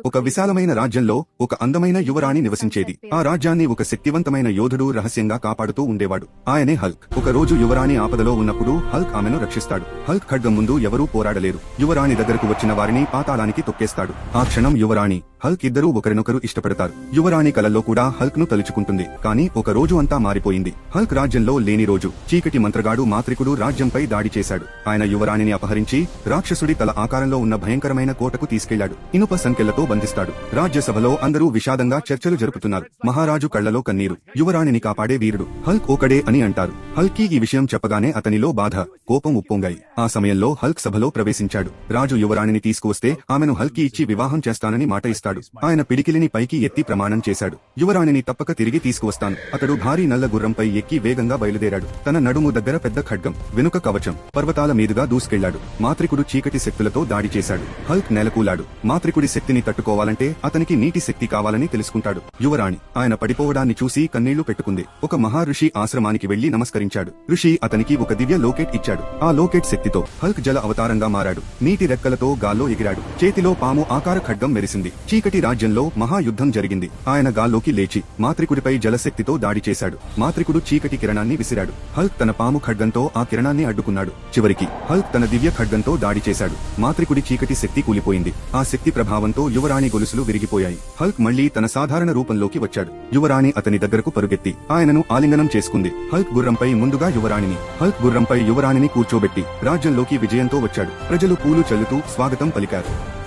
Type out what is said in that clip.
ఒక విశాలమైన రాజ్యంలో ఒక అందమైన యువరాణి నివసించేది. ఆ రాజ్యాన్ని ఒక శక్తివంతమైన యోధుడు రహస్యంగా కాపాడుతూ ఉండేవాడు. ఆయనే హల్క్. ఒక రోజు యువరాణి ఆపదలో ఉన్నప్పుడు హల్క్ ఆమెను రక్షిస్తాడు. హల్క్ ఖడ్గం ముందు ఎవరూ పోరాడలేరు. యువరాణి దగ్గరకు వచ్చిన వారిని పాతాళానికి తొక్కేస్తాడు. ఆ క్షణం యువరాణి, హల్క్ ఇద్దరూ ఒకరినొకరు ఇష్టపడతారు. యువరాణి కలల్లో కూడా హల్క్ ను తలుచుకుంటుంది. కానీ ఒక రోజు అంతా మారిపోయింది. హల్క్ రాజ్యంలో లేని రోజు. చీకటి మంత్రగాడు మాంత్రికుడు రాజ్యంపై దాడి చేశాడు. ఆయన యువరాణిని అపహరించి రాక్షసుడి తల ఆకారంలో ఉన్న భయంకరమైన కోటకు తీసుకెళ్లాడు. ఇనుప సంకెళ్లతో బంధిస్తాడు. రాజ్యసభలో అందరూ విషాదంగా చర్చలు జరుపుతున్నారు. మహారాజు కళ్లలో కన్నీరు. యువరాణిని కాపాడే వీరుడు హల్క్ ఒకడే అని అంటారు. హల్క్ కి ఈ విషయం చెప్పగానే అతనిలో బాధ, కోపం ఉప్పొంగాయి. ఆ సమయంలో హల్క్ సభలో ప్రవేశించాడు. రాజు యువరాణిని తీసుకువస్తే ఆమెను హల్క్ కి ఇచ్చి వివాహం చేస్తానని మాట ఇస్తాడు. ఆయన పిడికిలిని పైకి ఎత్తి ప్రమాణం చేశాడు. యువరాణిని తప్పక తిరిగి తీసుకువస్తాను. అతడు భారీ నల్ల గుర్రంపై ఎక్కి వేగంగా బయలుదేరాడు. తన నడుము దగ్గర పెద్ద ఖడ్గం, వెనుక కవచం, పర్వతాల మీదుగా దూసుకెళ్లాడు. మాంత్రికుడు చీకటి శక్తులతో దాడి చేశాడు. హల్క్ నేలకూలాడు. మాంత్రికుడి శక్తిని తట్టుకోవాలంటే అతనికి నీటి శక్తి కావాలని తెలుసుకుంటాడు. యువరాణి ఆయన పడిపోవడాన్ని చూసి కన్నీళ్లు పెట్టుకుంది. ఒక మహర్షి ఆశ్రమానికి వెళ్లి నమస్కరించాడు. ఋషి అతనికి ఒక దివ్య లోకెట్ ఇచ్చాడు. ఆ లోకెట్ శక్తితో హల్క్ జల అవతారంగా మారాడు. నీటి రెక్కలతో గాల్లో ఎగిరాడు. చేతిలో పాము ఆకార ఖడ్గం మెరిసింది. చీకటి రాజ్యంలో మహాయుద్ధం జరిగింది. ఆయన గాల్లోకి లేచి మాంత్రికుడిపై జలశక్తితో దాడి చేశాడు. మాంత్రికుడు చీకటి కిరణాన్ని విసిరాడు. హల్క్ తన పాము ఖడ్గంతో ఆ కిరణాన్ని అడ్డుకున్నాడు. చివరికి హల్క్ తన దివ్య ఖడ్గంతో దాడి చేశాడు. మాంత్రికుడి చీకటి శక్తి కూలిపోయింది. ఆ శక్తి ప్రభావంతో యువరాణి గొలుసులు విరిగిపోయాయి. హల్క్ మళ్లీ తన సాధారణ రూపంలోకి వచ్చాడు. యువరాణి అతని దగ్గరకు పరుగెత్తి ఆయనను ఆలింగనం చేసుకుంది. హల్క్ గుర్రంపై ముందుగా యువరాణిని, హల్క్ గుర్రంపై యువరాణిని కూర్చోబెట్టి రాజ్యంలోకి విజయంతో వచ్చాడు. ప్రజలు పూలు చల్లుతూ స్వాగతం పలికారు.